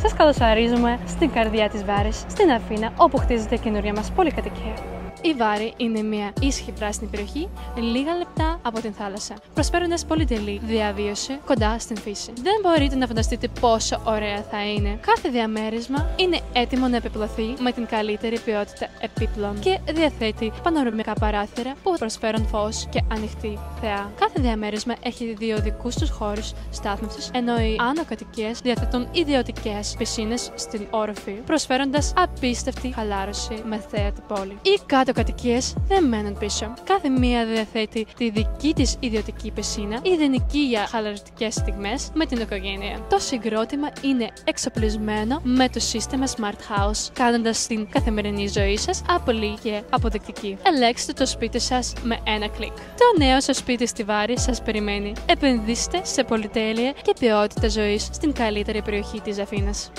Σας καλωσορίζουμε στην καρδιά της Βάρης, στην Αθήνα, όπου χτίζεται η καινούρια μας πολυκατοικία. Η Βάρη είναι μια ήσυχη πράσινη περιοχή λίγα λεπτά από την θάλασσα, προσφέροντας πολυτελή διαβίωση κοντά στην φύση. Δεν μπορείτε να φανταστείτε πόσο ωραία θα είναι. Κάθε διαμέρισμα είναι έτοιμο να επιπλωθεί με την καλύτερη ποιότητα επίπλων και διαθέτει πανοραμικά παράθυρα που προσφέρουν φως και ανοιχτή θέα. Κάθε διαμέρισμα έχει δύο δικούς τους χώρους στάθμευσης, ενώ οι άνω κατοικίες διαθέτουν ιδιωτικές πισίνες στην όροφη, προσφέροντας απίστευτη χαλάρωση με θέα την πόλη. Οι κάτω κατοικίες δεν μένουν πίσω. Κάθε μία διαθέτει τη δική της ιδιωτική πισίνα, ιδανική για χαλαρωτικές στιγμές με την οικογένεια. Το συγκρότημα είναι εξοπλισμένο με το σύστημα Smart House, κάνοντας την καθημερινή ζωή σας απλή και αποδεκτική. Ελέγξτε το σπίτι σας με ένα κλικ. Το νέο σας σπίτι στη Βάρη σας περιμένει. Επενδύστε σε πολυτέλεια και ποιότητα ζωής στην καλύτερη περιοχή της Αθήνας.